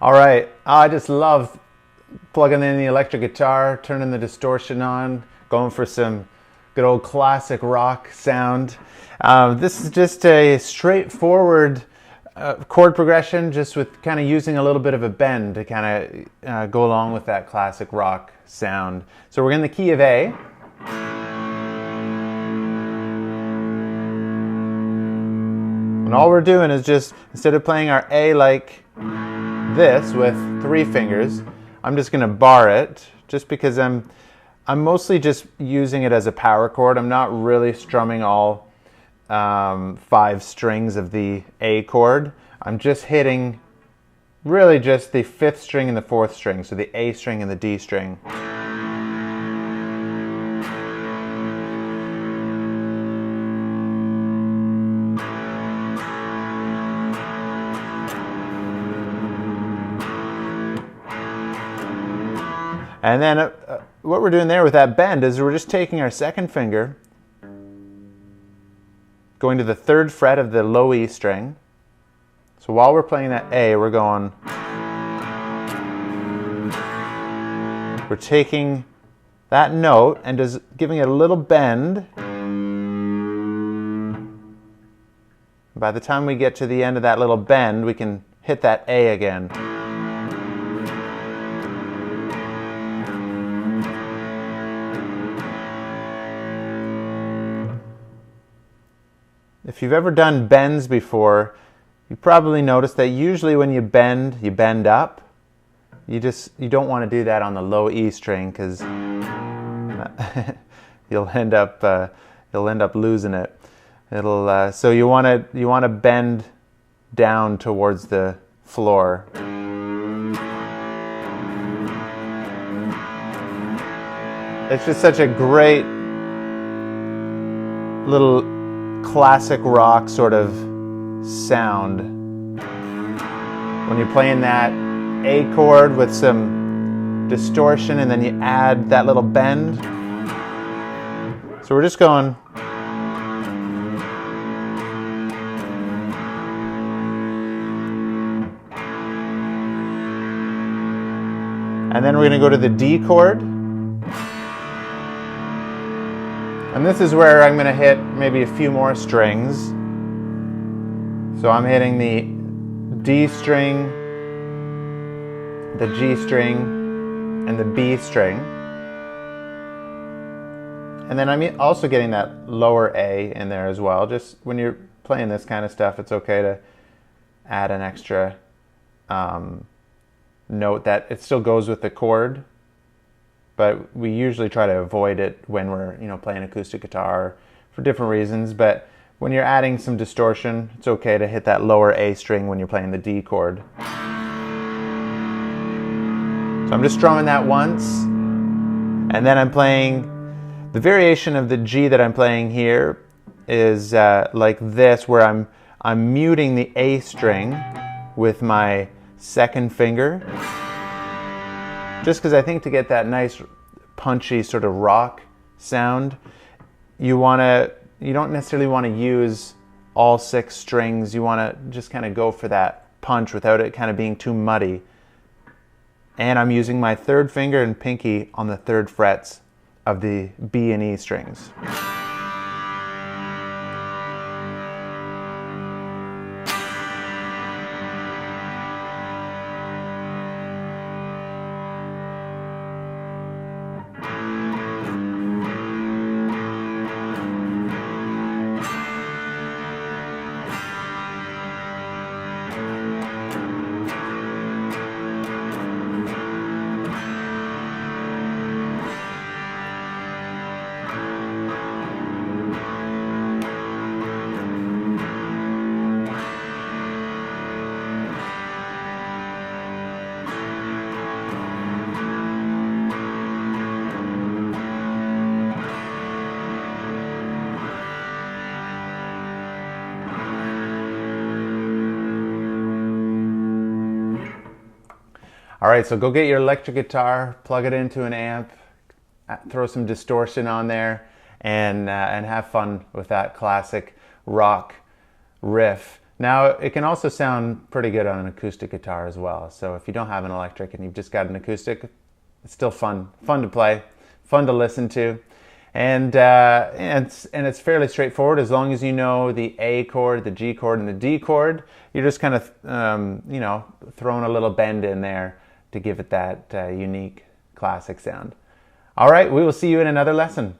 All right, I just love plugging in the electric guitar, turning the distortion on, going for some good old classic rock sound. This is just a straightforward chord progression, just with kind of using a little bit of a bend to kind of go along with that classic rock sound. So we're in the key of A. And all we're doing is just, instead of playing our A like this with 3 fingers, I'm just going to bar it, just because I'm mostly just using it as a power chord. I'm not really strumming all 5 strings of the A chord. I'm just hitting really just the 5th string and the 4th string, so the A string and the D string. And then what we're doing there with that bend is we're just taking our 2nd finger, going to the 3rd fret of the low E string. So while we're playing that A, we're taking that note and just giving it a little bend. By the time we get to the end of that little bend, we can hit that A again. If you've ever done bends before, you probably noticed that usually when you bend up. You don't want to do that on the low E string, because you'll end up losing it. So you want to bend down towards the floor. It's just such a great little classic rock sort of sound when you're playing that A chord with some distortion, and then you add that little bend. So we're just going. And then we're going to go to the D chord. And this is where I'm going to hit maybe a few more strings. So I'm hitting the D string, the G string, and the B string. And then I'm also getting that lower A in there as well. Just when you're playing this kind of stuff, it's okay to add an extra note that it still goes with the chord. But we usually try to avoid it when we're, playing acoustic guitar for different reasons. But when you're adding some distortion, it's okay to hit that lower A string when you're playing the D chord. So I'm just strumming that once, and then I'm playing the variation of the G that I'm playing here is like this, where I'm muting the A string with my 2nd finger. Just because I think to get that nice punchy sort of rock sound, you don't necessarily want to use all 6 strings. You want to just kind of go for that punch without it kind of being too muddy. And I'm using my 3rd finger and pinky on the 3rd frets of the B and E strings. All right, so go get your electric guitar, plug it into an amp, throw some distortion on there, and have fun with that classic rock riff Now, it can also sound pretty good on an acoustic guitar as well. So if you don't have an electric and you've just got an acoustic, it's still fun to play, fun to listen to. And it's fairly straightforward as long as you know the A chord, the G chord, and the D chord. You're just kind of, throwing a little bend in there to give it that unique classic sound. All right, we will see you in another lesson.